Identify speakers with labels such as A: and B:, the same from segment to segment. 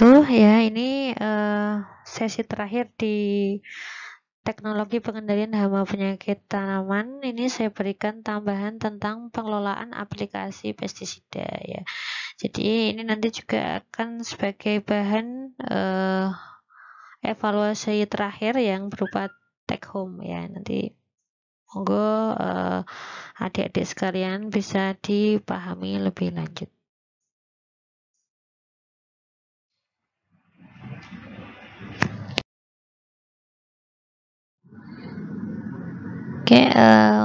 A: wabarakatuh. Ya, ini sesi terakhir di teknologi pengendalian hama penyakit tanaman. Ini saya berikan tambahan tentang pengelolaan aplikasi pestisida ya. Jadi ini nanti juga akan sebagai bahan evaluasi terakhir yang berupa take home ya. Nanti monggo adik-adik sekalian bisa dipahami lebih lanjut. Oke,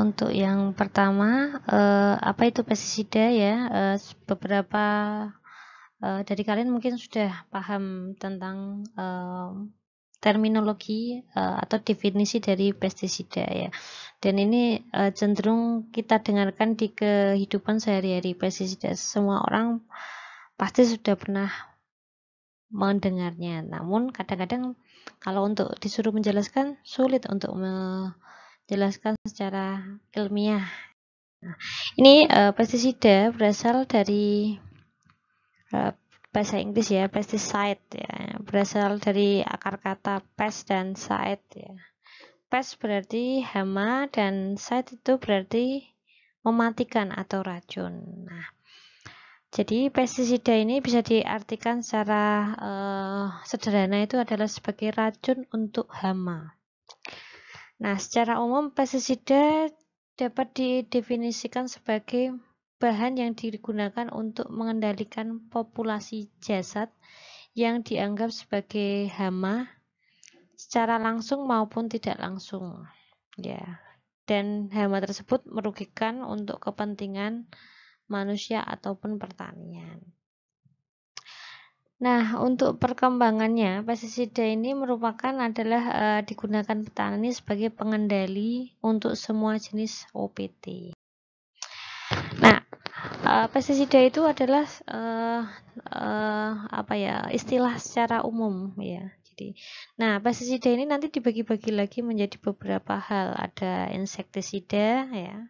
A: untuk yang pertama, apa itu pestisida ya? Beberapa dari kalian mungkin sudah paham tentang terminologi atau definisi dari pestisida ya. Dan ini cenderung kita dengarkan di kehidupan sehari-hari. Pestisida semua orang pasti sudah pernah mendengarnya. Namun kadang-kadang kalau untuk disuruh menjelaskan sulit untuk menjelaskan secara ilmiah. Nah, ini pestisida berasal dari bahasa Inggris ya, pesticide ya, berasal dari akar kata pest dan side ya. Pest berarti hama dan side itu berarti mematikan atau racun. Nah, jadi pestisida ini bisa diartikan secara sederhana itu adalah sebagai racun untuk hama. Nah, secara umum pestisida dapat didefinisikan sebagai bahan yang digunakan untuk mengendalikan populasi jasad yang dianggap sebagai hama secara langsung maupun tidak langsung. Ya. Dan hama tersebut merugikan untuk kepentingan manusia ataupun pertanian. Nah, untuk perkembangannya, pestisida ini merupakan adalah digunakan petani sebagai pengendali untuk semua jenis OPT. Nah, pestisida itu adalah istilah secara umum ya. Jadi, nah pestisida ini nanti dibagi-bagi lagi menjadi beberapa hal. Ada insektisida ya.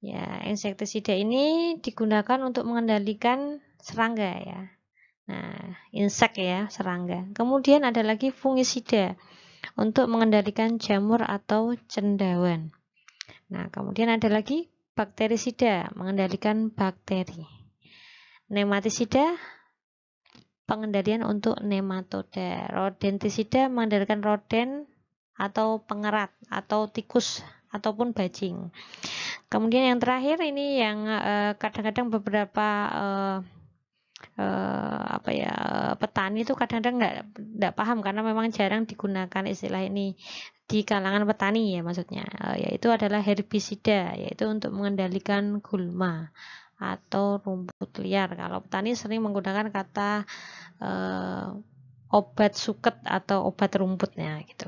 A: Ya, insektisida ini digunakan untuk mengendalikan serangga ya. Nah, insek ya, serangga. Kemudian ada lagi fungisida untuk mengendalikan jamur atau cendawan. Nah, kemudian ada lagi bakterisida mengendalikan bakteri. Nematisida pengendalian untuk nematoda. Rodentisida mengendalikan roden atau pengerat atau tikus ataupun bajing. Kemudian yang terakhir ini yang kadang-kadang beberapa petani itu kadang-kadang nggak paham karena memang jarang digunakan istilah ini di kalangan petani ya maksudnya, yaitu adalah herbisida, yaitu untuk mengendalikan gulma atau rumput liar. Kalau petani sering menggunakan kata obat suket atau obat rumputnya gitu.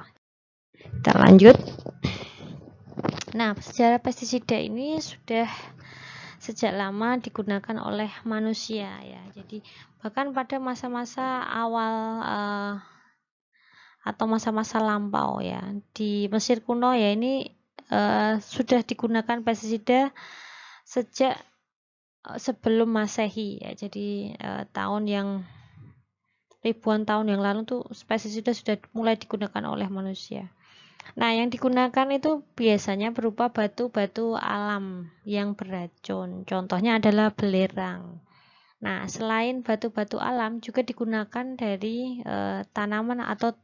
A: Kita lanjut. Nah, sejarah pestisida ini sudah sejak lama digunakan oleh manusia ya. Jadi bahkan pada masa-masa awal atau masa-masa lampau ya di Mesir kuno ya ini sudah digunakan pestisida sejak sebelum Masehi ya. Jadi tahun yang ribuan tahun yang lalu tuh pestisida sudah mulai digunakan oleh manusia. Nah, yang digunakan itu biasanya berupa batu-batu alam yang beracun. Contohnya adalah belerang. Nah, selain batu-batu alam juga digunakan dari tanaman atau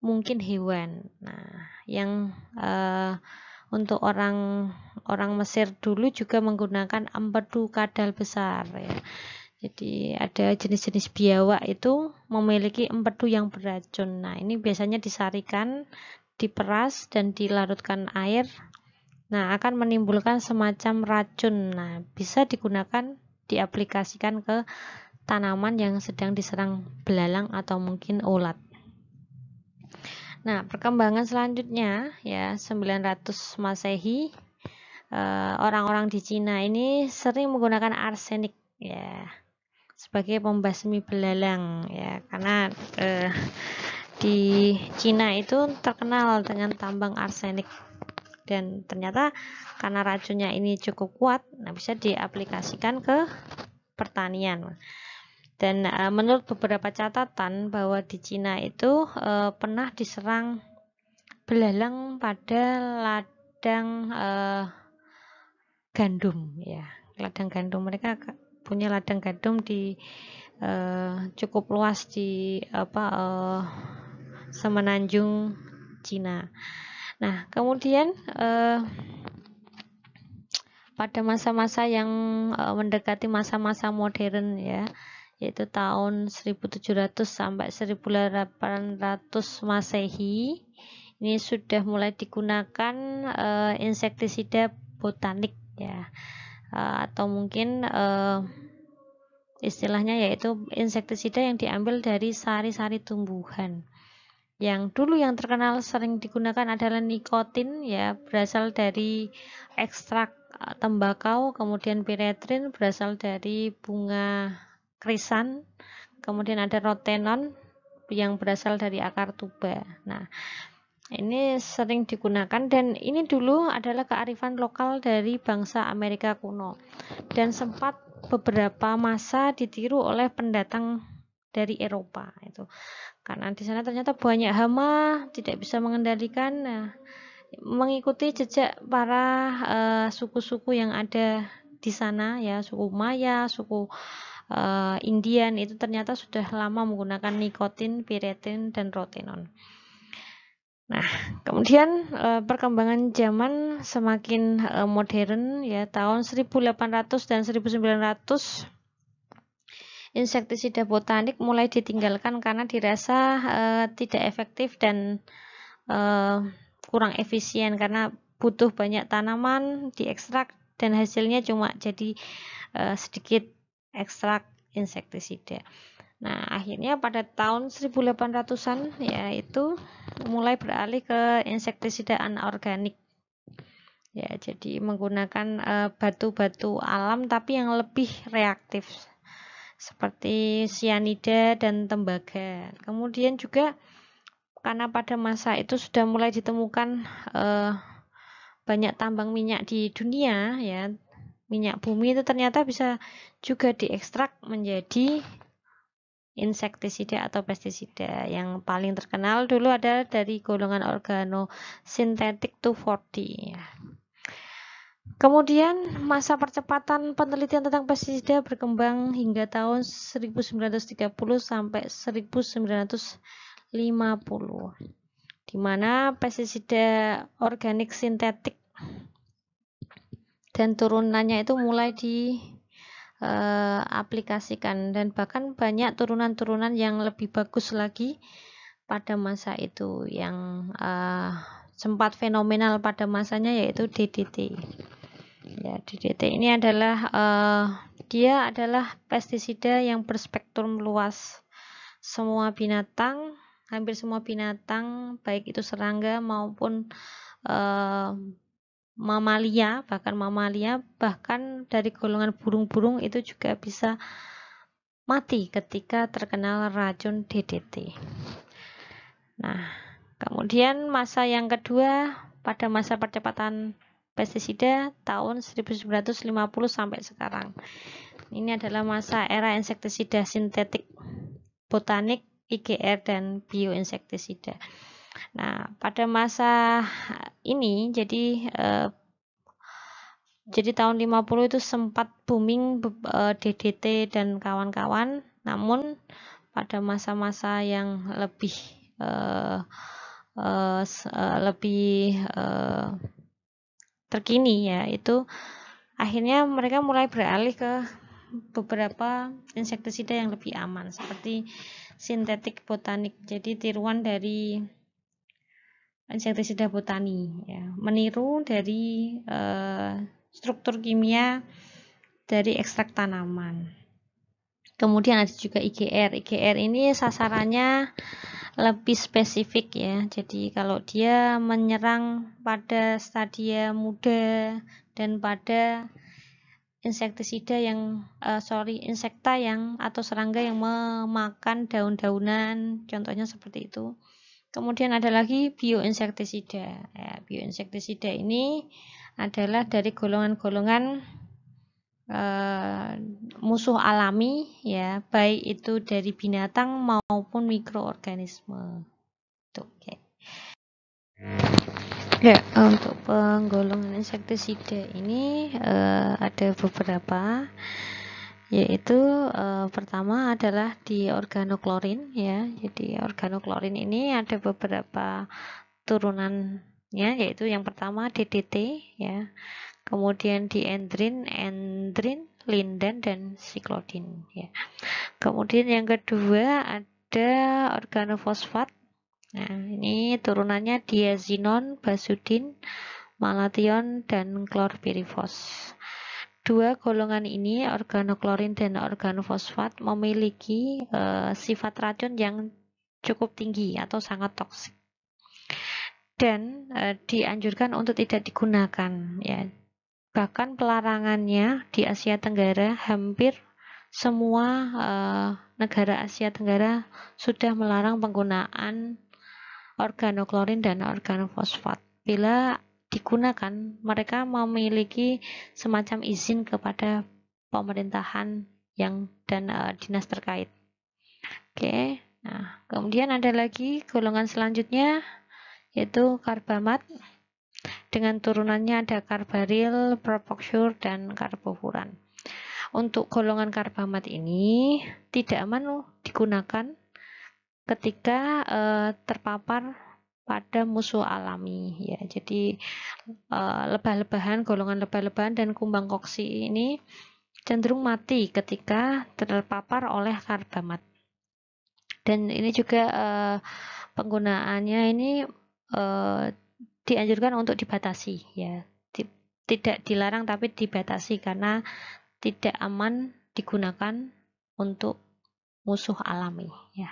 A: mungkin hewan. Nah, yang untuk orang Mesir dulu juga menggunakan empedu kadal besar ya. Jadi ada jenis-jenis biawak itu memiliki empedu yang beracun. Nah, ini biasanya disarikan, diperas dan dilarutkan air. Nah, akan menimbulkan semacam racun. Nah, bisa digunakan diaplikasikan ke tanaman yang sedang diserang belalang atau mungkin ulat. Nah, perkembangan selanjutnya ya 900 Masehi, orang-orang di Cina ini sering menggunakan arsenik ya sebagai pembasmi belalang ya, karena di Cina itu terkenal dengan tambang arsenik dan ternyata karena racunnya ini cukup kuat, nah bisa diaplikasikan ke pertanian. Dan menurut beberapa catatan bahwa di Cina itu pernah diserang belalang pada ladang gandum ya. Ladang gandum, mereka punya ladang gandum di cukup luas di semenanjung Cina. Nah, kemudian pada masa-masa yang mendekati masa-masa modern ya, yaitu tahun 1700 sampai 1800 Masehi, ini sudah mulai digunakan insektisida botanik ya, atau mungkin istilahnya yaitu insektisida yang diambil dari sari-sari tumbuhan. Yang dulu yang terkenal sering digunakan adalah nikotin ya, berasal dari ekstrak tembakau, kemudian piretrin berasal dari bunga krisan, kemudian ada rotenon yang berasal dari akar tuba. Nah, ini sering digunakan dan ini dulu adalah kearifan lokal dari bangsa Amerika kuno dan sempat beberapa masa ditiru oleh pendatang dari Eropa itu. Karena di sana ternyata banyak hama, tidak bisa mengendalikan. Nah, mengikuti jejak para suku-suku yang ada di sana ya, suku Maya, suku Indian itu ternyata sudah lama menggunakan nikotin, piretin, dan rotenon. Nah, kemudian perkembangan zaman semakin modern ya, tahun 1800 dan 1900 insektisida botanik mulai ditinggalkan karena dirasa tidak efektif dan kurang efisien karena butuh banyak tanaman diekstrak dan hasilnya cuma jadi sedikit ekstrak insektisida. Nah, akhirnya pada tahun 1800-an ya itu mulai beralih ke insektisida anorganik. Ya, jadi menggunakan batu-batu alam tapi yang lebih reaktif seperti sianida dan tembaga. Kemudian juga karena pada masa itu sudah mulai ditemukan banyak tambang minyak di dunia ya, minyak bumi itu ternyata bisa juga diekstrak menjadi insektisida atau pestisida. Yang paling terkenal dulu adalah dari golongan organosintetik 2,4-D ya. Kemudian masa percepatan penelitian tentang pestisida berkembang hingga tahun 1930 sampai 1950, di mana pestisida organik sintetik dan turunannya itu mulai diaplikasikan dan bahkan banyak turunan-turunan yang lebih bagus lagi pada masa itu yang sempat fenomenal pada masanya yaitu DDT. Ya, DDT ini adalah dia adalah pestisida yang berspektrum luas. Semua binatang, hampir semua binatang, baik itu serangga maupun mamalia, bahkan dari golongan burung-burung itu juga bisa mati ketika terkena racun DDT. Nah, kemudian masa yang kedua pada masa percepatan pestisida tahun 1950 sampai sekarang. Ini adalah masa era insektisida sintetik, botanik, IGR, dan bioinsektisida. Nah, pada masa ini jadi tahun 50 itu sempat booming DDT dan kawan-kawan, namun pada masa-masa yang lebih terkini ya, itu akhirnya mereka mulai beralih ke beberapa insektisida yang lebih aman seperti sintetik botanik, jadi tiruan dari insektisida botani ya, meniru dari struktur kimia dari ekstrak tanaman. Kemudian ada juga IGR. IGR ini sasarannya lebih spesifik ya. Jadi kalau dia menyerang pada stadia muda dan pada insektisida yang insekta yang atau serangga yang memakan daun-daunan, contohnya seperti itu. Kemudian ada lagi bioinsektisida. Ya, bioinsektisida ini adalah dari golongan-golongan musuh alami ya, baik itu dari binatang maupun mikroorganisme. Oke. Ya, untuk penggolongan insektisida ini ada beberapa, yaitu pertama adalah di organoklorin ya. Jadi organoklorin ini ada beberapa turunannya, yaitu yang pertama DDT ya, kemudian diendrin, lindan, dan siklodin ya. Kemudian yang kedua ada organofosfat. Nah, ini turunannya diazinon, basudin, malation, dan klorpirifos. Dua golongan ini, organoklorin dan organofosfat, memiliki sifat racun yang cukup tinggi atau sangat toksik, dan dianjurkan untuk tidak digunakan ya. Bahkan pelarangannya di Asia Tenggara, hampir semua negara Asia Tenggara sudah melarang penggunaan organoklorin dan organofosfat. Bila digunakan, mereka memiliki semacam izin kepada pemerintahan dan dinas terkait. Oke. Nah, kemudian ada lagi golongan selanjutnya, yaitu karbamat. Dengan turunannya ada karbaril, propoxur, dan karbofuran. Untuk golongan karbamat ini tidak aman digunakan ketika terpapar pada musuh alami ya. Jadi lebah-lebahan, golongan lebah-lebahan dan kumbang koksi ini cenderung mati ketika terpapar oleh karbamat. Dan ini juga penggunaannya ini dianjurkan untuk dibatasi ya. Tidak dilarang tapi dibatasi karena tidak aman digunakan untuk musuh alami ya.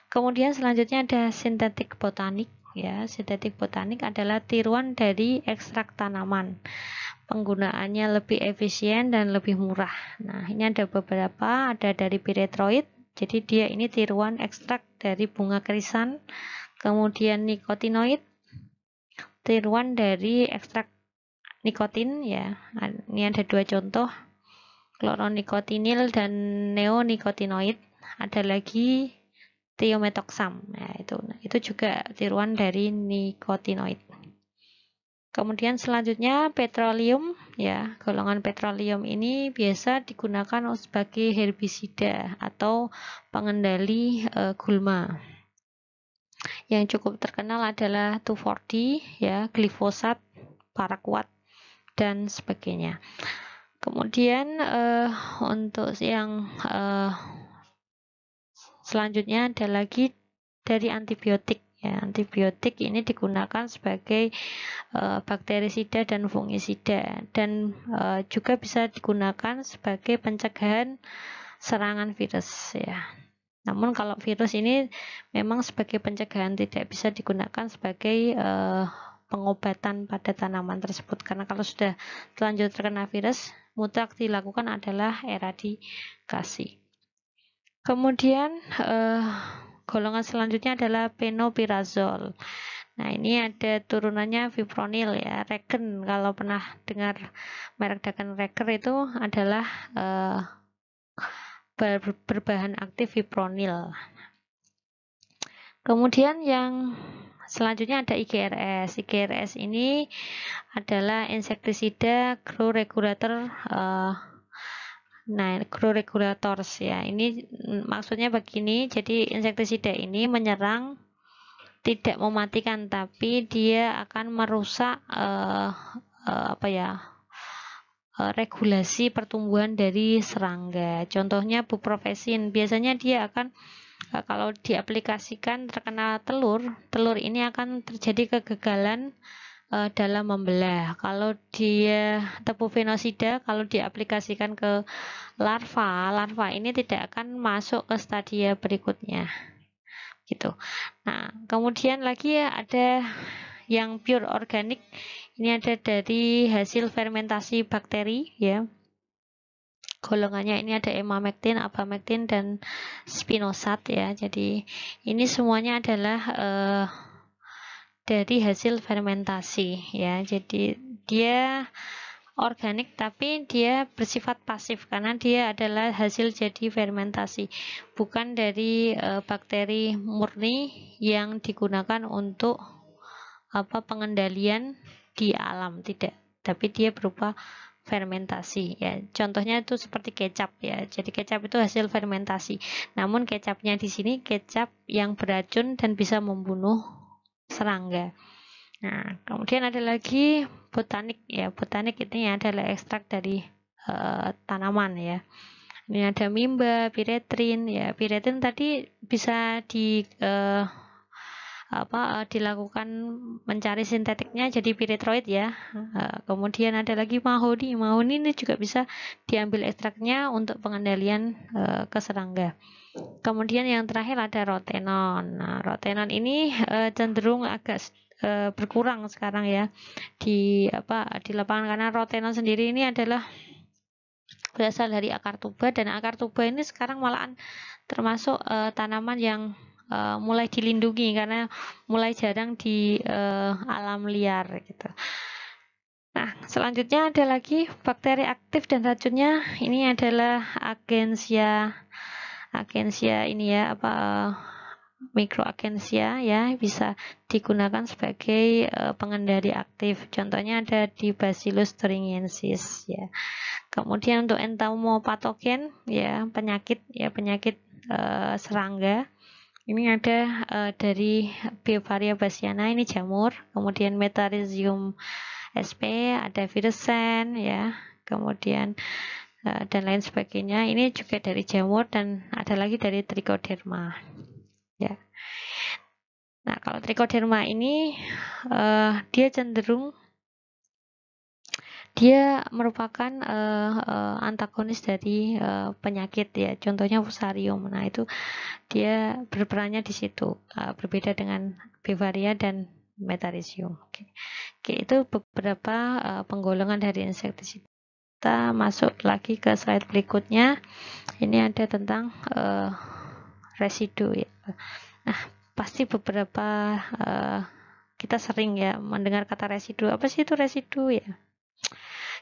A: Kemudian selanjutnya ada sintetik botanik ya. Sintetik botanik adalah tiruan dari ekstrak tanaman. Penggunaannya lebih efisien dan lebih murah. Nah, ini ada beberapa, ada dari piretroid. Jadi dia ini tiruan ekstrak dari bunga krisan. Kemudian nikotinoid, tiruan dari ekstrak nikotin ya. Ini ada dua contoh, kloronikotinil dan neonikotinoid. Ada lagi thiometoxam. Nah, itu juga tiruan dari nikotinoid. Kemudian selanjutnya petroleum ya. Golongan petroleum ini biasa digunakan sebagai herbisida atau pengendali gulma. Yang cukup terkenal adalah 2,4-D ya, glifosat, paraquat, dan sebagainya. Kemudian untuk yang selanjutnya ada lagi dari antibiotik ya. Antibiotik ini digunakan sebagai bakterisida dan fungisida, dan juga bisa digunakan sebagai pencegahan serangan virus ya. Namun kalau virus ini memang sebagai pencegahan, tidak bisa digunakan sebagai pengobatan pada tanaman tersebut, karena kalau sudah terlanjur terkena virus, mutlak dilakukan adalah eradikasi. Kemudian golongan selanjutnya adalah penopirazol. Nah, ini ada turunannya fipronil ya. Regen, kalau pernah dengar merek dagang Reker, itu adalah berbahan aktif fipronil. Kemudian yang selanjutnya ada IGRS. IGRS ini adalah insektisida grow regulator. Grow regulators ya. Ini maksudnya begini. Jadi insektisida ini menyerang, tidak mematikan, tapi dia akan merusak regulasi pertumbuhan dari serangga. Contohnya buprofesin. Biasanya dia akan kalau diaplikasikan terkena telur ini akan terjadi kegagalan dalam membelah. Kalau dia tebufenosida, kalau diaplikasikan ke larva ini tidak akan masuk ke stadia berikutnya. Gitu. Nah, kemudian lagi ada yang pure organik. Ini ada dari hasil fermentasi bakteri ya. Golongannya ini ada emamectin, abamectin, dan spinosad ya. Jadi ini semuanya adalah dari hasil fermentasi ya. Jadi dia organik tapi dia bersifat pasif karena dia adalah hasil jadi fermentasi, bukan dari bakteri murni yang digunakan untuk pengendalian di alam, tidak, tapi dia berupa fermentasi ya. Contohnya itu seperti kecap ya. Jadi kecap itu hasil fermentasi. Namun kecapnya di sini kecap yang beracun dan bisa membunuh serangga. Nah, kemudian ada lagi botanik ya. Botanik ini adalah ekstrak dari tanaman ya. Ini ada mimba, piretrin ya. Piretrin tadi bisa dilakukan mencari sintetiknya jadi piretroid ya. Kemudian ada lagi mahoni. Mahoni ini juga bisa diambil ekstraknya untuk pengendalian ke serangga. Kemudian yang terakhir ada rotenon. Nah, rotenon ini cenderung agak berkurang sekarang ya di lapangan, karena rotenon sendiri ini adalah berasal dari akar tuba, dan akar tuba ini sekarang malahan termasuk tanaman yang mulai dilindungi karena mulai jarang di alam liar gitu. Nah, selanjutnya ada lagi bakteri aktif dan racunnya. Ini adalah agensia ini ya, mikroagensia ya, bisa digunakan sebagai pengendali aktif. Contohnya ada di Bacillus thuringiensis ya. Kemudian untuk entomopatogen ya, penyakit serangga. Ini ada dari Bevaria bassiana, ini jamur. Kemudian Metarhizium sp, ada virusen ya. Kemudian dan lain sebagainya. Ini juga dari jamur, dan ada lagi dari Trichoderma ya. Nah, kalau Trichoderma ini dia cenderung dia merupakan antagonis dari penyakit ya. Contohnya Fusarium. Nah, itu dia berperannya di situ. Berbeda dengan Bevaria dan Metarhizium. Oke, itu beberapa penggolongan dari insektisida. Kita masuk lagi ke slide berikutnya. Ini ada tentang residu ya. Nah, pasti beberapa kita sering ya mendengar kata residu. Apa sih itu residu ya?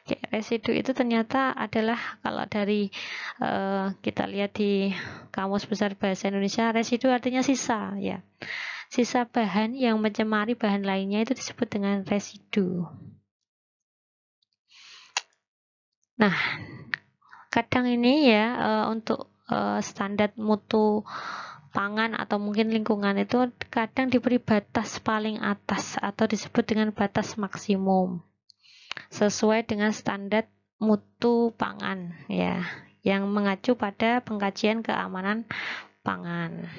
A: Oke, residu itu ternyata adalah, kalau dari kita lihat di Kamus Besar Bahasa Indonesia, residu artinya sisa ya. Sisa bahan yang mencemari bahan lainnya itu disebut dengan residu. Nah, kadang ini ya untuk standar mutu pangan atau mungkin lingkungan itu kadang diberi batas paling atas atau disebut dengan batas maksimum sesuai dengan standar mutu pangan ya, yang mengacu pada pengkajian keamanan pangan,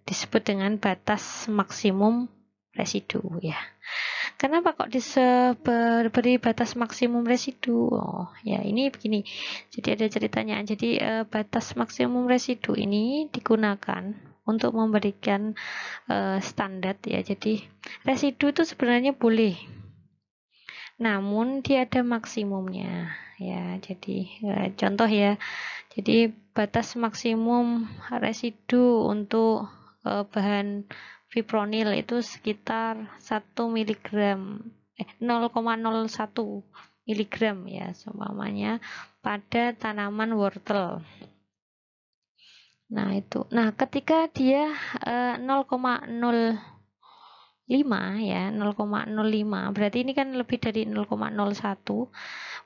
A: disebut dengan batas maksimum residu ya. Kenapa kok diberi batas maksimum residu? Oh ya, ini begini. Jadi ada ceritanya. Jadi batas maksimum residu ini digunakan untuk memberikan standar ya. Jadi residu itu sebenarnya boleh, namun dia ada maksimumnya ya. Jadi contoh ya, jadi batas maksimum residu untuk bahan fipronil itu sekitar 1 mg 0,01 mg ya, seumpamanya pada tanaman wortel. Nah itu, nah ketika dia 0,05 ya, 0,05, berarti ini kan lebih dari 0,01,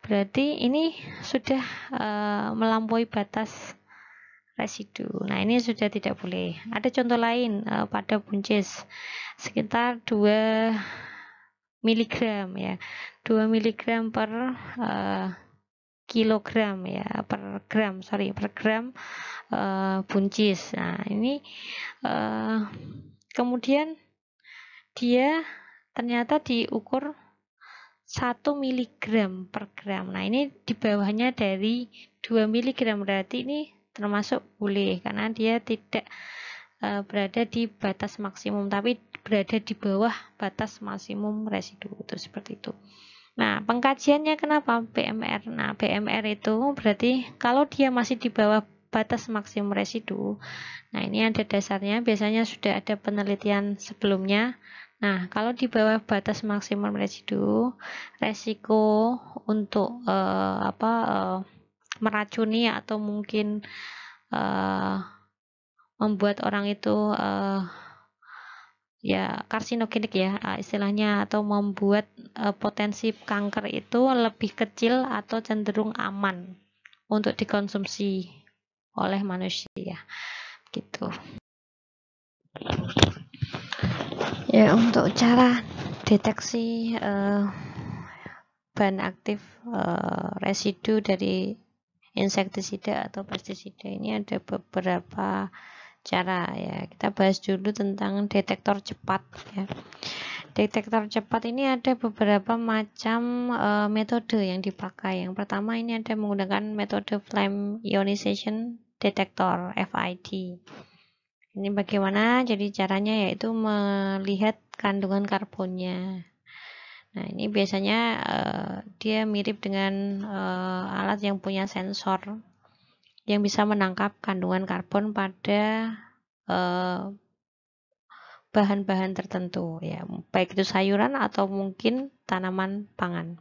A: berarti ini sudah melampaui batas residu. Nah, ini sudah tidak boleh. Ada contoh lain pada buncis sekitar 2 mg ya, 2 mg per kilogram ya, per gram buncis. Nah, ini kemudian dia ternyata diukur 1 mg per gram. Nah, ini di bawahnya dari 2 mg, berarti ini termasuk boleh karena dia tidak berada di batas maksimum, tapi berada di bawah batas maksimum residu, itu seperti itu. Nah, pengkajiannya kenapa BMR? Nah, BMR itu berarti kalau dia masih di bawah batas maksimum residu. Nah, ini ada dasarnya, biasanya sudah ada penelitian sebelumnya. Nah, kalau di bawah batas maksimum residu, resiko untuk meracuni atau mungkin membuat orang itu ya karsinogenik ya istilahnya, atau membuat potensi kanker itu lebih kecil atau cenderung aman untuk dikonsumsi oleh manusia gitu. Ya, untuk cara deteksi bahan aktif residu dari insektisida atau pestisida ini ada beberapa cara ya. Kita bahas dulu tentang detektor cepat ya. Detektor cepat ini ada beberapa macam metode yang dipakai. Yang pertama ini ada menggunakan metode flame ionization detector FID. Ini bagaimana? Jadi caranya yaitu melihat kandungan karbonnya. Nah, ini biasanya dia mirip dengan alat yang punya sensor yang bisa menangkap kandungan karbon pada bahan-bahan tertentu ya, baik itu sayuran atau mungkin tanaman pangan.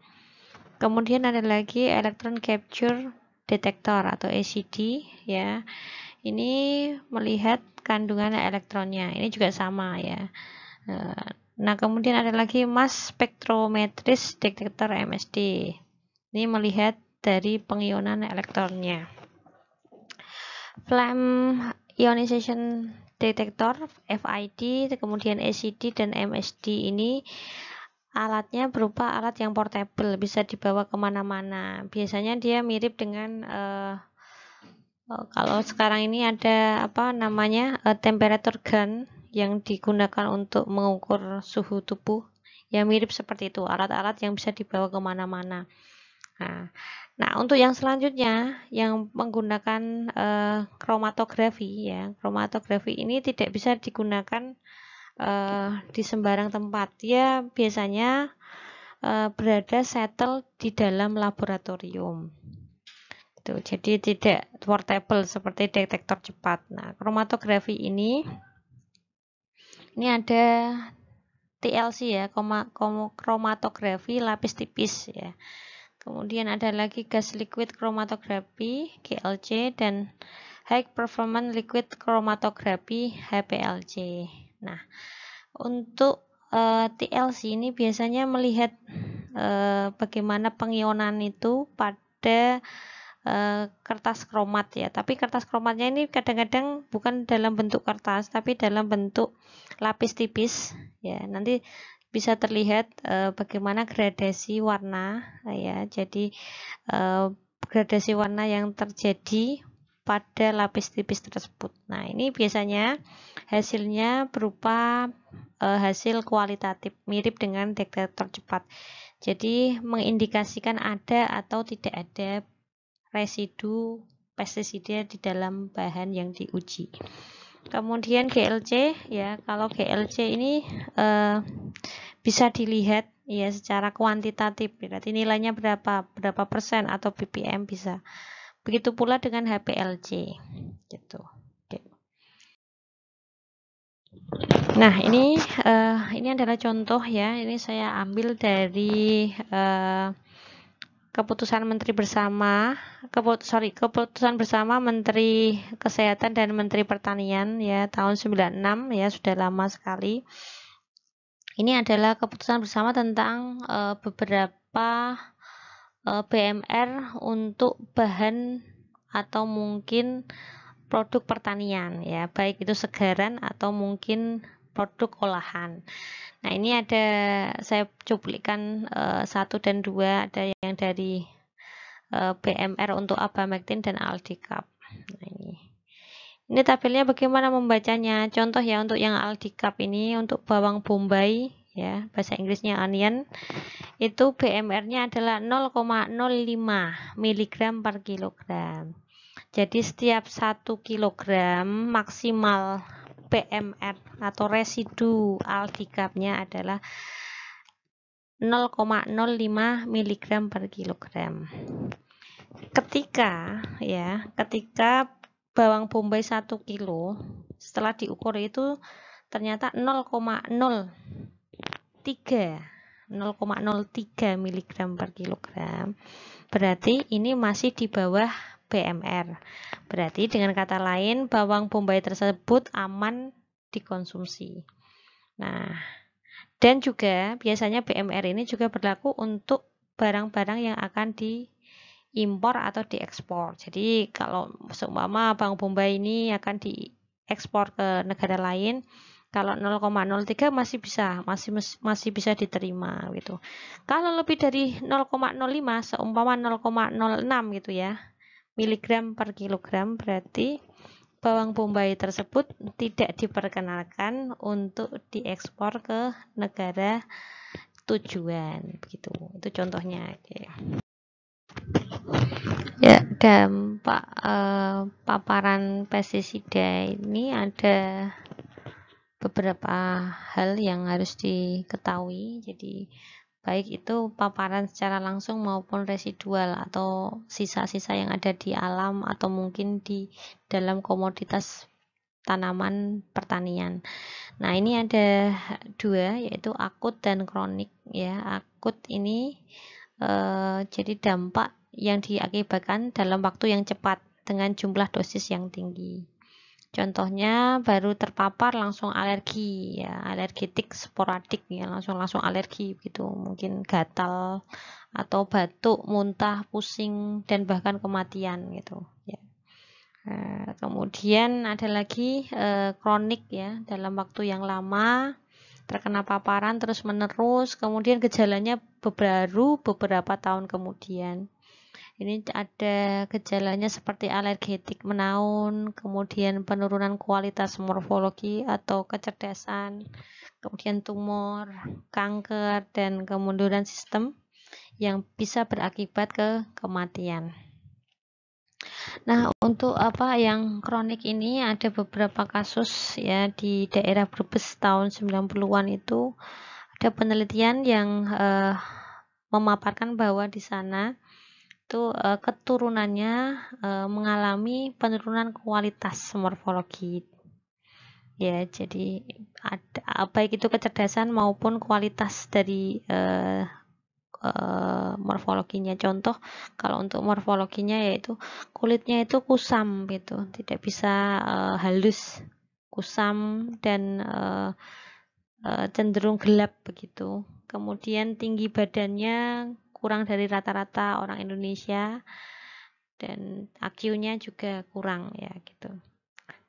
A: Kemudian ada lagi electron capture detector atau ECD ya. Ini melihat kandungan elektronnya. Ini juga sama ya. Nah, kemudian ada lagi mass spectrometris detector MSD. Ini melihat dari pengionan elektronnya. Flame ionization detector FID, kemudian ECD dan MSD ini alatnya berupa alat yang portable, bisa dibawa kemana-mana. Biasanya dia mirip dengan kalau sekarang ini ada apa namanya temperature gun yang digunakan untuk mengukur suhu tubuh, yang mirip seperti itu, alat-alat yang bisa dibawa kemana-mana. Nah, untuk yang selanjutnya yang menggunakan kromatografi ya, kromatografi ini tidak bisa digunakan di sembarang tempat. Dia biasanya berada settle di dalam laboratorium. Jadi tidak portable seperti detektor cepat. Nah, kromatografi ini ada TLC ya, kromatografi lapis tipis ya. Kemudian ada lagi gas liquid chromatography GLC dan high performance liquid chromatography HPLC. Nah, untuk TLC ini biasanya melihat bagaimana pengionan itu pada kertas kromat ya. Tapi kertas kromatnya ini kadang-kadang bukan dalam bentuk kertas, tapi dalam bentuk lapis tipis ya. Nanti bisa terlihat bagaimana gradasi warna ya. Jadi gradasi warna yang terjadi pada lapis tipis tersebut. Nah, ini biasanya hasilnya berupa hasil kualitatif mirip dengan detektor cepat. Jadi mengindikasikan ada atau tidak ada residu pestisida di dalam bahan yang diuji. Kemudian GLC ya, kalau GLC ini bisa dilihat ya secara kuantitatif, berarti nilainya berapa persen atau ppm bisa. Begitu pula dengan HPLC gitu. Oke. Nah, ini adalah contoh ya. Ini saya ambil dari keputusan Menteri bersama keputusan bersama Menteri Kesehatan dan Menteri Pertanian ya tahun 96 ya, sudah lama sekali. Ini adalah keputusan bersama tentang beberapa BMR untuk bahan atau mungkin produk pertanian ya, baik itu segaran atau mungkin produk olahan. Nah, ini ada saya cuplikan 1 dan 2, ada yang dari BMR untuk abamectin dan aldicap. Nah, ini tabelnya bagaimana membacanya? Contoh ya, untuk yang aldicap ini untuk bawang bombay ya, bahasa Inggrisnya onion, itu BMR-nya adalah 0,05 mg per kilogram. Jadi setiap 1 kilogram maksimal BMR atau residu aldicapnya adalah 0,05 mg per kilogram. Ketika bawang bombay 1 kilo setelah diukur itu ternyata 0,0 0,03 mg per kilogram, berarti ini masih di bawah BMR. Berarti dengan kata lain bawang bombay tersebut aman dikonsumsi. Nah, dan juga biasanya BMR ini juga berlaku untuk barang-barang yang akan diimpor atau diekspor. Jadi kalau seumpama bawang bombay ini akan diekspor ke negara lain, kalau 0,03 masih bisa diterima gitu. Kalau lebih dari 0,05 seumpama 0,06 gitu ya, miligram per kilogram, berarti bawang bombay tersebut tidak diperkenalkan untuk diekspor ke negara tujuan begitu. Itu contohnya. Oke. Ya, dampak paparan pestisida ini ada beberapa hal yang harus diketahui. Jadi baik itu paparan secara langsung maupun residual atau sisa-sisa yang ada di alam atau mungkin di dalam komoditas tanaman pertanian. Nah, ini ada dua, yaitu akut dan kronik ya. Akut ini jadi dampak yang diakibatkan dalam waktu yang cepat dengan jumlah dosis yang tinggi. Contohnya baru terpapar langsung alergi ya, alergitik sporadik ya, langsung alergi gitu, mungkin gatal atau batuk, muntah, pusing dan bahkan kematian gitu ya. Kemudian ada lagi kronik ya, dalam waktu yang lama terkena paparan terus menerus, kemudian gejalanya baru beberapa tahun kemudian. Ini ada gejalanya seperti alergetik menaun, kemudian penurunan kualitas morfologi atau kecerdasan, kemudian tumor, kanker, dan kemunduran sistem yang bisa berakibat ke kematian. Nah, untuk apa yang kronik ini ada beberapa kasus ya di daerah Brebes tahun 90-an itu ada penelitian yang memaparkan bahwa di sana itu keturunannya mengalami penurunan kualitas morfologi ya, jadi baik itu kecerdasan maupun kualitas dari morfologinya. Contoh kalau untuk morfologinya yaitu kulitnya itu kusam gitu, tidak bisa halus, kusam dan cenderung gelap begitu. Kemudian tinggi badannya kurang dari rata-rata orang Indonesia dan IQ-nya juga kurang ya gitu.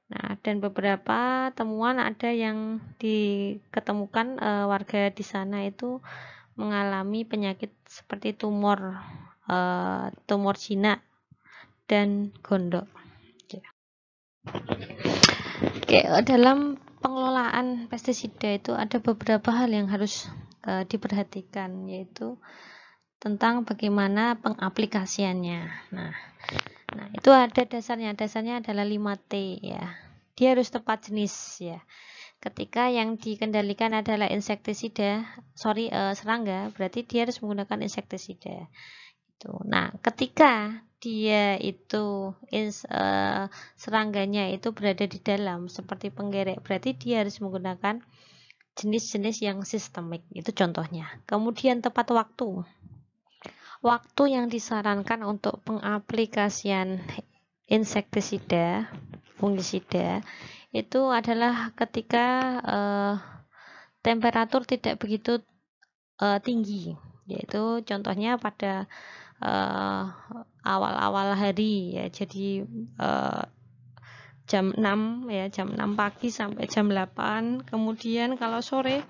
A: Nah, dan beberapa temuan ada yang diketemukan warga di sana itu mengalami penyakit seperti tumor jinak dan gondok. Oke, dalam pengelolaan pestisida itu ada beberapa hal yang harus diperhatikan, yaitu tentang bagaimana pengaplikasiannya. Nah, itu ada dasarnya. Dasarnya adalah 5T ya. Dia harus tepat jenis ya. Ketika yang dikendalikan adalah serangga, berarti dia harus menggunakan insektisida. Nah, ketika dia itu serangganya itu berada di dalam seperti penggerek, berarti dia harus menggunakan jenis-jenis yang sistemik. Itu contohnya. Kemudian tepat waktu. Waktu yang disarankan untuk pengaplikasian insektisida, fungisida itu adalah ketika temperatur tidak begitu tinggi, yaitu contohnya pada awal-awal hari ya, jadi jam 6 ya, jam 6 pagi sampai jam 8. Kemudian kalau sore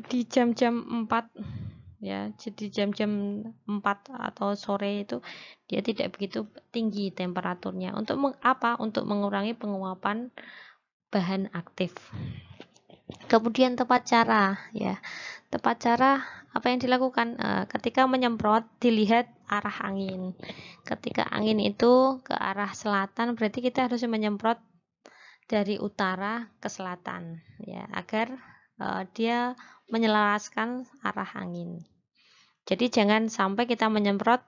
A: di jam-jam 4 ya, jadi jam-jam 4 atau sore itu dia tidak begitu tinggi temperaturnya. Untuk apa? Untuk mengurangi penguapan bahan aktif. Kemudian tepat cara ya. Tepat cara apa yang dilakukan ketika menyemprot, dilihat arah angin. Ketika angin itu ke arah selatan, berarti kita harus menyemprot dari utara ke selatan ya, agar dia menyelaraskan arah angin. Jadi jangan sampai kita menyemprot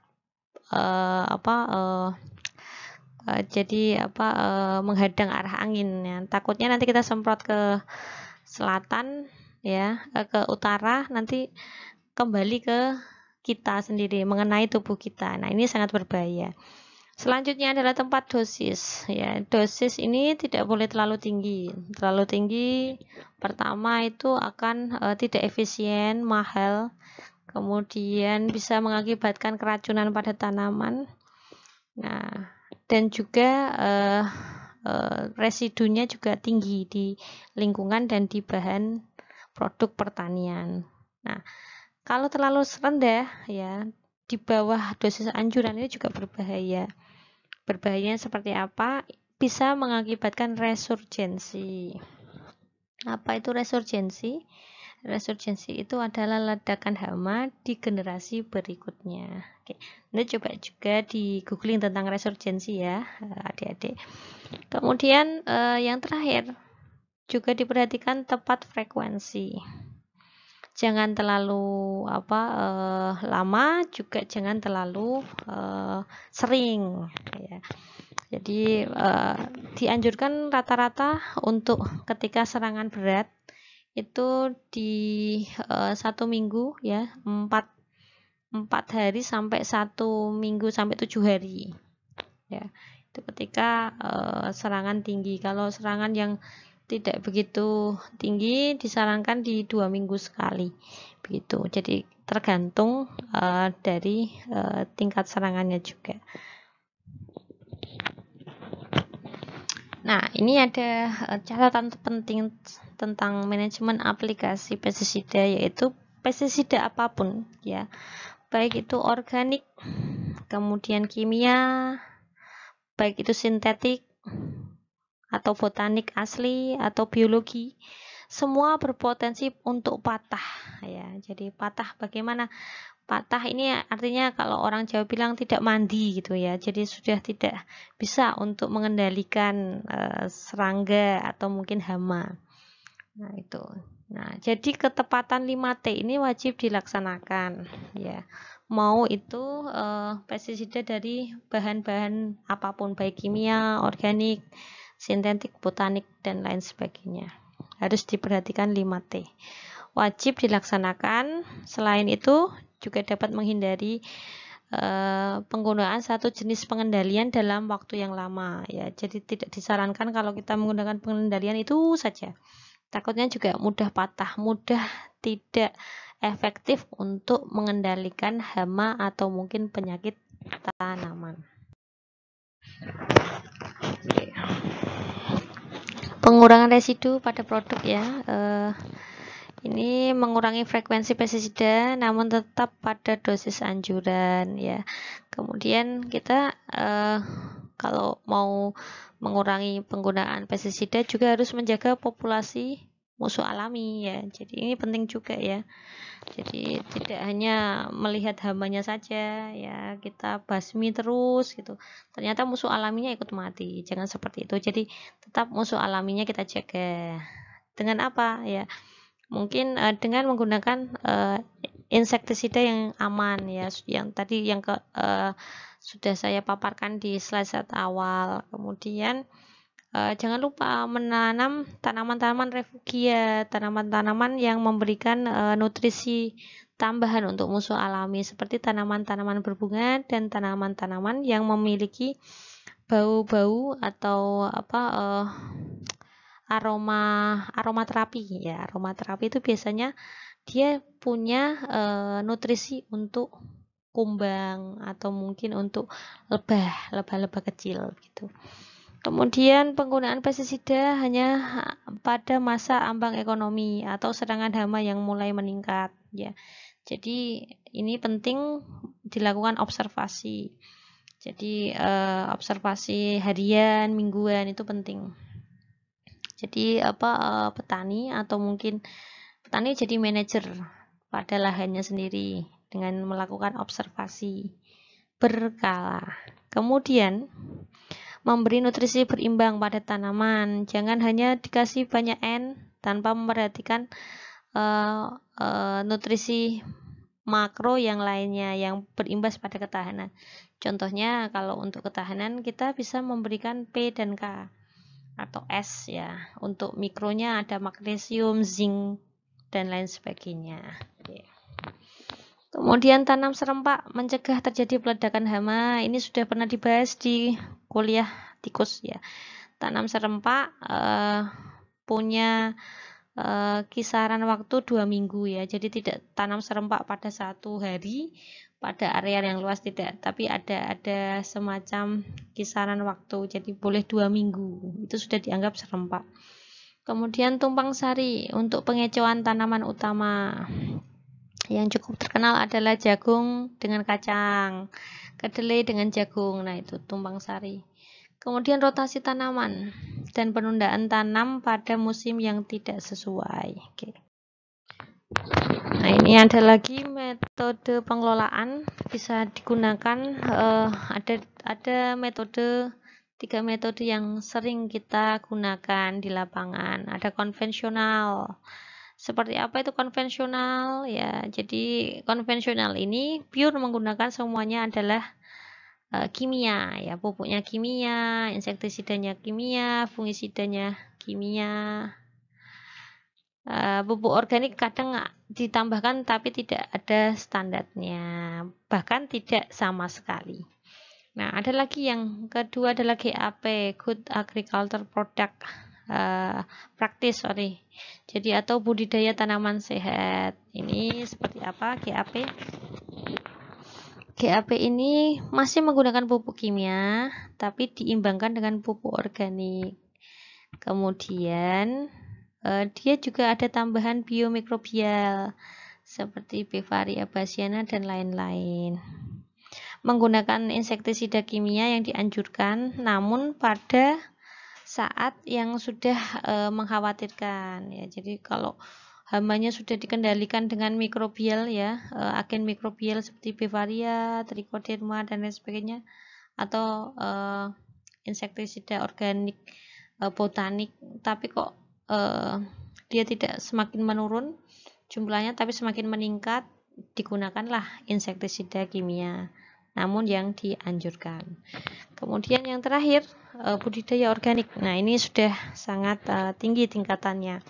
A: menghadang arah angin ya. Takutnya nanti kita semprot ke selatan ya, ke utara, nanti kembali ke kita sendiri, mengenai tubuh kita. Nah, ini sangat berbahaya. Selanjutnya adalah tempat dosis. Ya, dosis ini tidak boleh terlalu tinggi. Terlalu tinggi, pertama itu akan tidak efisien, mahal. Kemudian bisa mengakibatkan keracunan pada tanaman. Nah, dan juga residunya juga tinggi di lingkungan dan di bahan produk pertanian. Nah, kalau terlalu rendah, ya, di bawah dosis anjuran ini juga berbahaya. Berbahayanya seperti apa? Bisa mengakibatkan resurgensi. Apa itu resurgensi? Resurgensi itu adalah ledakan hama di generasi berikutnya. Oke, Anda coba juga di googling tentang resurgensi ya, adik-adik. Kemudian yang terakhir juga diperhatikan tepat frekuensi. Jangan terlalu lama, juga jangan terlalu sering. Ya. Jadi dianjurkan rata-rata untuk ketika serangan berat itu di 1 minggu ya, 4 hari sampai 1 minggu sampai 7 hari. Ya, itu ketika serangan tinggi. Kalau serangan yang tidak begitu tinggi disarankan di 2 minggu sekali begitu. Jadi tergantung dari tingkat serangannya juga. Nah, ini ada catatan penting tentang manajemen aplikasi pestisida, yaitu pestisida apapun ya, baik itu organik, kemudian kimia, baik itu sintetik atau botanik asli atau biologi, semua berpotensi untuk patah ya. Jadi patah bagaimana? Patah ini artinya kalau orang Jawa bilang tidak mandi gitu ya. Jadi sudah tidak bisa untuk mengendalikan serangga atau mungkin hama. Nah, itu. Nah, jadi ketepatan 5T ini wajib dilaksanakan ya. Mau itu pestisida dari bahan-bahan apapun, baik kimia, organik, sintetik, botanik, dan lain sebagainya. Harus diperhatikan 5T. Wajib dilaksanakan. Selain itu, juga dapat menghindari penggunaan satu jenis pengendalian dalam waktu yang lama ya. Jadi tidak disarankan kalau kita menggunakan pengendalian itu saja. Takutnya juga mudah patah, mudah tidak efektif untuk mengendalikan hama atau mungkin penyakit tanaman. Pengurangan residu pada produk ya. Ini mengurangi frekuensi pestisida namun tetap pada dosis anjuran ya. Kemudian kita kalau mau mengurangi penggunaan pestisida juga harus menjaga populasi musuh alami ya. Jadi ini penting juga ya. Jadi tidak hanya melihat hamanya saja ya, kita basmi terus gitu. Ternyata musuh alaminya ikut mati. Jangan seperti itu. Jadi tetap musuh alaminya kita jaga. Dengan apa ya? Mungkin dengan menggunakan insektisida yang aman ya, yang tadi yang sudah saya paparkan di slide awal. Kemudian jangan lupa menanam tanaman-tanaman refugia, tanaman-tanaman yang memberikan nutrisi tambahan untuk musuh alami, seperti tanaman-tanaman berbunga dan tanaman-tanaman yang memiliki bau-bau atau aromaterapi ya. Aromaterapi itu biasanya dia punya nutrisi untuk kumbang atau mungkin untuk lebah kecil gitu. Kemudian penggunaan pestisida hanya pada masa ambang ekonomi atau serangan hama yang mulai meningkat ya. Jadi ini penting dilakukan observasi. Jadi observasi harian, mingguan itu penting. Jadi petani atau mungkin petani jadi manajer pada lahannya sendiri dengan melakukan observasi berkala. Kemudian memberi nutrisi berimbang pada tanaman. Jangan hanya dikasih banyak N tanpa memperhatikan nutrisi makro yang lainnya yang berimbas pada ketahanan. Contohnya kalau untuk ketahanan kita bisa memberikan P dan K atau S ya. Untuk mikronya ada magnesium, zinc, dan lain sebagainya. Kemudian tanam serempak mencegah terjadi peledakan hama. Ini sudah pernah dibahas di kuliah tikus ya. Tanam serempak punya kisaran waktu 2 minggu ya. Jadi tidak tanam serempak pada 1 hari pada area yang luas, tidak, tapi ada semacam kisaran waktu. Jadi boleh 2 minggu. Itu sudah dianggap serempak. Kemudian tumpang sari untuk pengecoan tanaman utama. Yang cukup terkenal adalah jagung dengan kacang, kedelai dengan jagung. Nah, itu tumpang sari. Kemudian rotasi tanaman dan penundaan tanam pada musim yang tidak sesuai. Oke. Nah, ini ada lagi metode pengelolaan bisa digunakan. Ada metode 3 metode yang sering kita gunakan di lapangan. Ada konvensional. Seperti apa itu konvensional? Ya, jadi konvensional ini pure menggunakan semuanya adalah kimia ya, pupuknya kimia, insektisidanya kimia, fungisidanya kimia. Pupuk organik kadang ditambahkan tapi tidak ada standarnya, bahkan tidak sama sekali. Nah, ada lagi yang kedua adalah GAP, Good Agriculture Product Practice, Jadi atau budidaya tanaman sehat. Ini seperti apa GAP? GAP ini masih menggunakan pupuk kimia, tapi diimbangkan dengan pupuk organik. Kemudian dia juga ada tambahan biomikrobial seperti Bevaria bassiana dan lain-lain. Menggunakan insektisida kimia yang dianjurkan, namun pada saat yang sudah mengkhawatirkan ya. Jadi kalau hamanya sudah dikendalikan dengan mikrobial ya, agen mikrobial seperti Bevaria, Trichoderma dan lain sebagainya, atau insektisida organik botanik, tapi kok dia tidak semakin menurun jumlahnya tapi semakin meningkat, digunakanlah insektisida kimia namun yang dianjurkan. Kemudian yang terakhir budidaya organik. Nah, ini sudah sangat tinggi tingkatannya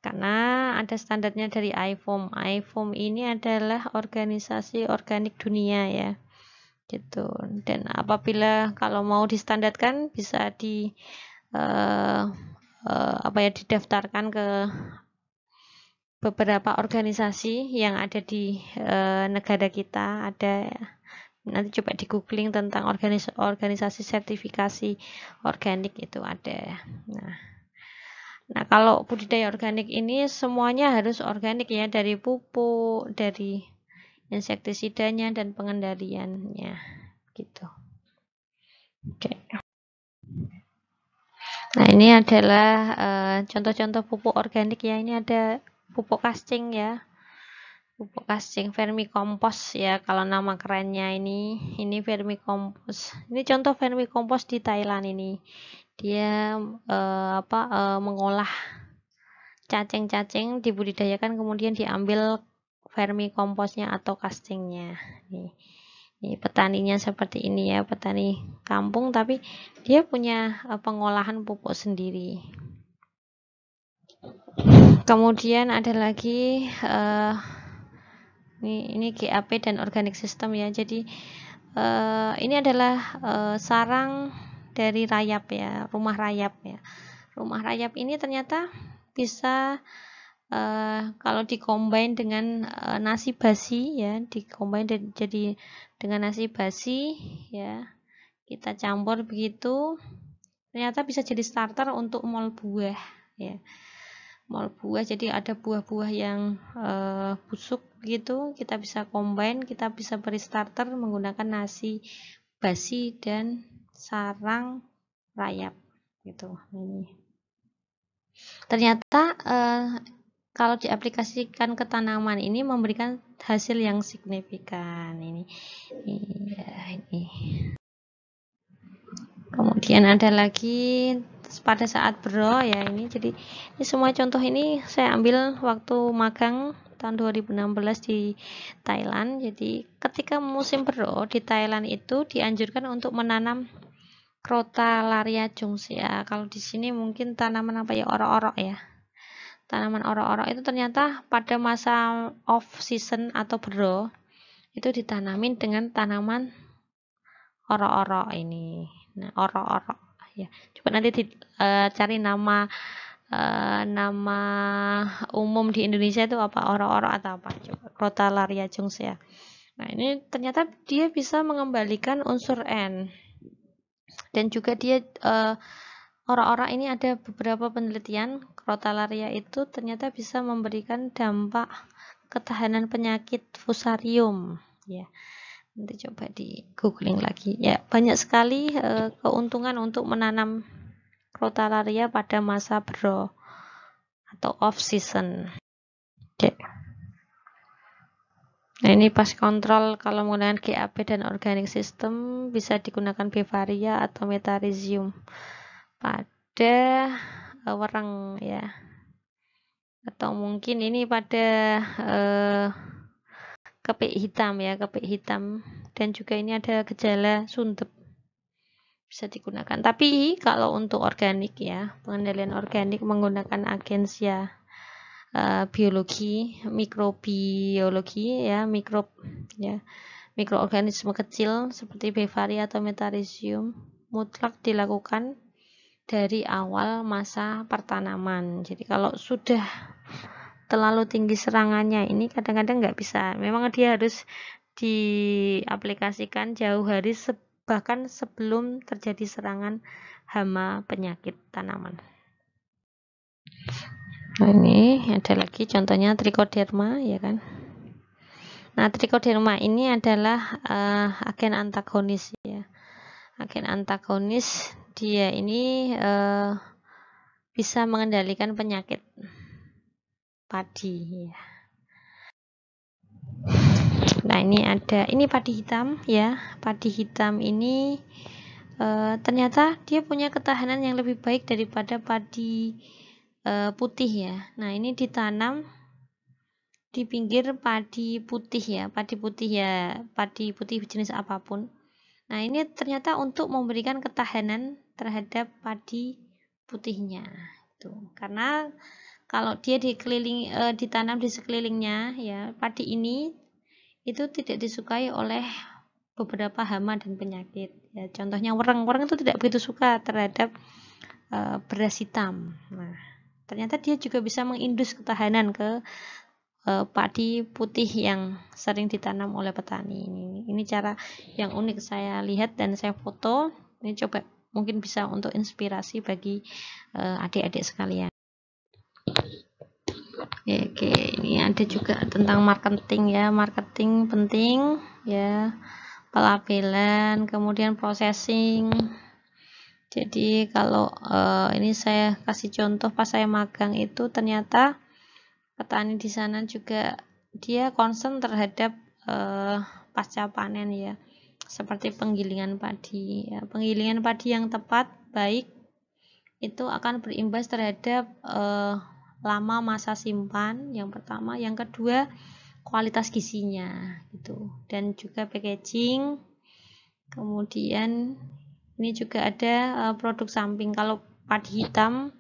A: karena ada standarnya dari IFOAM. IFOAM ini adalah organisasi organik dunia ya, gitu. Dan apabila kalau mau distandarkan bisa didaftarkan ke beberapa organisasi yang ada di negara kita. Ada, nanti coba di googling tentang organisasi sertifikasi organik itu ada. Nah, kalau budidaya organik ini semuanya harus organik ya, dari pupuk, dari insektisidanya dan pengendaliannya gitu. Oke. Nah, ini adalah contoh-contoh pupuk organik ya. Ini ada pupuk kascing ya. Pupuk kascing vermikompos ya kalau nama kerennya ini vermikompos. Ini contoh vermikompos di Thailand ini. Dia mengolah cacing-cacing, dibudidayakan kemudian diambil vermikomposnya atau kascingnya. Ini petaninya seperti ini ya, petani kampung tapi dia punya pengolahan pupuk sendiri. Kemudian ada lagi ini GAP dan organic system ya. Jadi ini adalah sarang dari rayap ya, rumah rayap ya. Rumah rayap ini ternyata bisa kalau dikombin dengan nasi basi ya, dikombin jadi dengan nasi basi ya, kita campur begitu, ternyata bisa jadi starter untuk mol buah ya. Mol buah, jadi ada buah-buah yang busuk gitu, kita bisa combine, kita bisa beri starter menggunakan nasi basi dan sarang rayap gitu. Ini ternyata kalau diaplikasikan ke tanaman ini memberikan hasil yang signifikan. Ini. Kemudian ada lagi pada saat bro ya, ini jadi ini semua contoh ini saya ambil waktu magang tahun 2016 di Thailand. Jadi ketika musim bro di Thailand itu dianjurkan untuk menanam Crotalaria jungs ya. Kalau di sini mungkin tanaman apa ya, orok-orok ya. tanaman oro-oro itu ternyata pada masa off season atau bero itu ditanamin dengan tanaman oro-oro ini. Nah, oro-oro ya. Coba nanti cari nama umum di Indonesia itu apa, oro-oro atau apa, coba Crotalaria jones ya. Nah, ini ternyata dia bisa mengembalikan unsur N, dan juga dia ora-ora ini ada beberapa penelitian Crotalaria itu ternyata bisa memberikan dampak ketahanan penyakit fusarium ya. Nanti coba di googling lagi ya, banyak sekali keuntungan untuk menanam Crotalaria pada masa bero atau off season. Oke. Nah, ini pas kontrol kalau menggunakan GAP dan organic system bisa digunakan Bevaria atau Metarhizium pada wereng ya, atau mungkin ini pada kepik hitam ya, kepik hitam, dan juga ini ada gejala sundep bisa digunakan. Tapi kalau untuk organik ya, pengendalian organik menggunakan agensia biologi, mikrobiologi ya, mikroorganisme kecil seperti Bevaria atau Metarhizium mutlak dilakukan dari awal masa pertanaman. Jadi kalau sudah terlalu tinggi serangannya ini kadang-kadang nggak bisa. Memang dia harus diaplikasikan jauh hari bahkan sebelum terjadi serangan hama penyakit tanaman. Nah, ini ada lagi contohnya Trichoderma ya kan. Nah, Trichoderma ini adalah agen antagonis ya. Agen antagonis dia ini bisa mengendalikan penyakit padi ya. Nah, ini padi hitam ya. Padi hitam ini ternyata dia punya ketahanan yang lebih baik daripada padi putih ya. Nah, ini ditanam di pinggir padi putih ya. Padi putih jenis apapun. Nah, ini ternyata untuk memberikan ketahanan terhadap padi putihnya. Tuh. Karena kalau dia ditanam di sekelilingnya ya, padi ini itu tidak disukai oleh beberapa hama dan penyakit. Ya, contohnya wereng itu tidak begitu suka terhadap beras hitam. Nah, ternyata dia juga bisa mengindus ketahanan ke padi putih yang sering ditanam oleh petani. Ini cara yang unik saya lihat dan saya foto. Ini coba mungkin bisa untuk inspirasi bagi adik-adik sekalian. Oke, ini ada juga tentang marketing ya. Marketing penting ya. Pelabelan, kemudian processing. Jadi kalau ini saya kasih contoh pas saya magang itu ternyata petani di sana juga dia concern terhadap pasca panen ya, seperti penggilingan padi ya. Penggilingan padi yang tepat baik itu akan berimbas terhadap lama masa simpan yang pertama, yang kedua kualitas gizinya gitu, dan juga packaging. Kemudian ini juga ada produk samping. Kalau padi hitam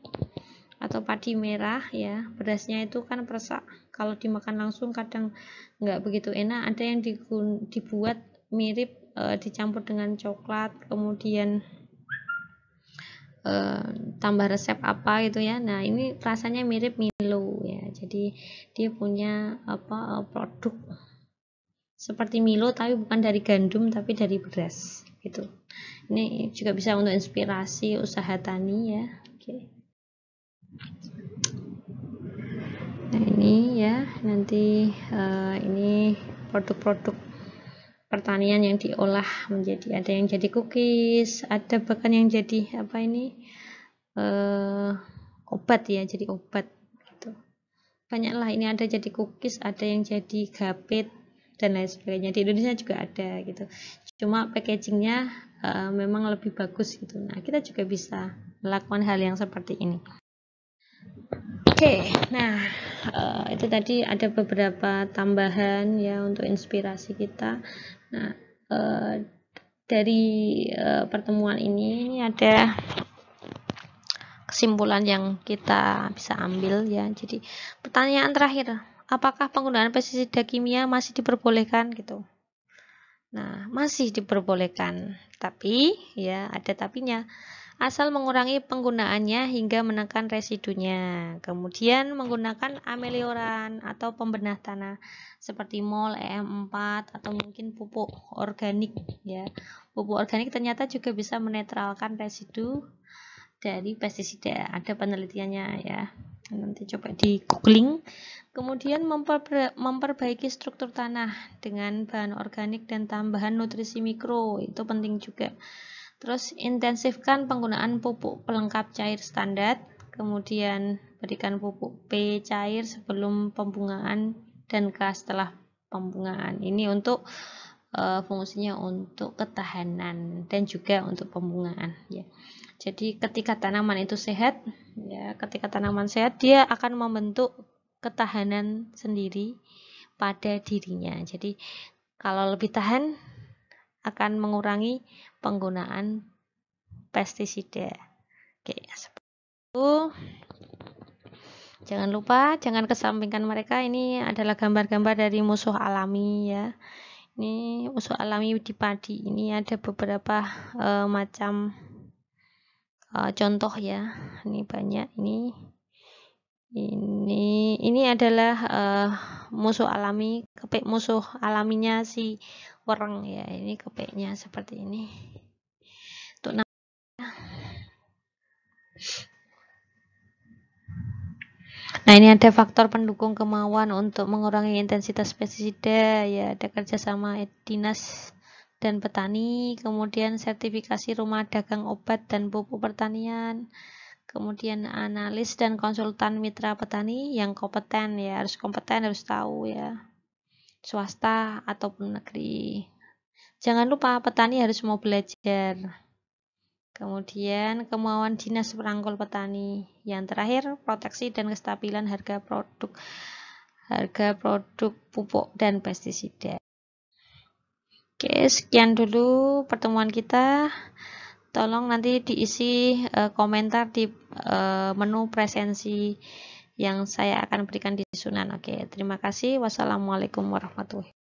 A: atau padi merah ya, berasnya itu kan peresak, kalau dimakan langsung kadang nggak begitu enak. Ada yang dibuat mirip dicampur dengan coklat, kemudian tambah resep apa gitu ya. Nah, ini rasanya mirip Milo ya, jadi dia punya produk seperti Milo tapi bukan dari gandum tapi dari beras gitu. Ini juga bisa untuk inspirasi usaha tani ya. Oke. Nah, ini ya, nanti ini produk-produk pertanian yang diolah menjadi, ada yang jadi cookies, ada bahkan yang jadi obat ya, jadi obat gitu. Banyaklah, ini ada jadi cookies, ada yang jadi gapit dan lain sebagainya. Di Indonesia juga ada gitu. Cuma packagingnya memang lebih bagus gitu. Nah, kita juga bisa melakukan hal yang seperti ini. Oke, nah itu tadi ada beberapa tambahan ya untuk inspirasi kita. Nah, dari pertemuan ini ada kesimpulan yang kita bisa ambil ya. Jadi pertanyaan terakhir, apakah penggunaan pestisida kimia masih diperbolehkan gitu? Nah, masih diperbolehkan, tapi ya ada tapinya. Asal mengurangi penggunaannya hingga menekan residunya. Kemudian menggunakan amelioran atau pembenah tanah seperti MOL, EM4 atau mungkin pupuk organik ya. Pupuk organik ternyata juga bisa menetralkan residu dari pestisida. Ada penelitiannya ya. Nanti coba di googling. Kemudian memperbaiki struktur tanah dengan bahan organik dan tambahan nutrisi mikro. Itu penting juga. Terus intensifkan penggunaan pupuk pelengkap cair standar. Kemudian berikan pupuk P cair sebelum pembungaan dan K setelah pembungaan. Ini untuk fungsinya untuk ketahanan dan juga untuk pembungaan ya. Jadi ketika tanaman itu sehat ya, ketika tanaman sehat dia akan membentuk ketahanan sendiri pada dirinya. Jadi kalau lebih tahan akan mengurangi penggunaan pestisida. Oke, seperti itu. Jangan lupa, jangan kesampingkan mereka. Ini adalah gambar-gambar dari musuh alami ya. Ini musuh alami di padi. Ini ada beberapa macam contoh ya. Ini banyak. Ini adalah musuh alami, kepik musuh alaminya si wereng ya. Ini kepiknya seperti ini. Untuk nah, ini ada faktor pendukung kemauan untuk mengurangi intensitas pestisida ya, ada kerjasama dinas dan petani, kemudian sertifikasi rumah dagang obat dan pupuk pertanian, kemudian analis dan konsultan mitra petani yang kompeten ya, harus kompeten, harus tahu ya, swasta ataupun negeri. Jangan lupa petani harus mau belajar. Kemudian kemauan dinas perangkul petani. Yang terakhir proteksi dan kestabilan harga produk pupuk dan pestisida. Oke, sekian dulu pertemuan kita. Tolong nanti diisi komentar di menu presensi yang saya akan berikan di susunan. Oke, terima kasih. Wassalamualaikum warahmatullahi wabarakatuh.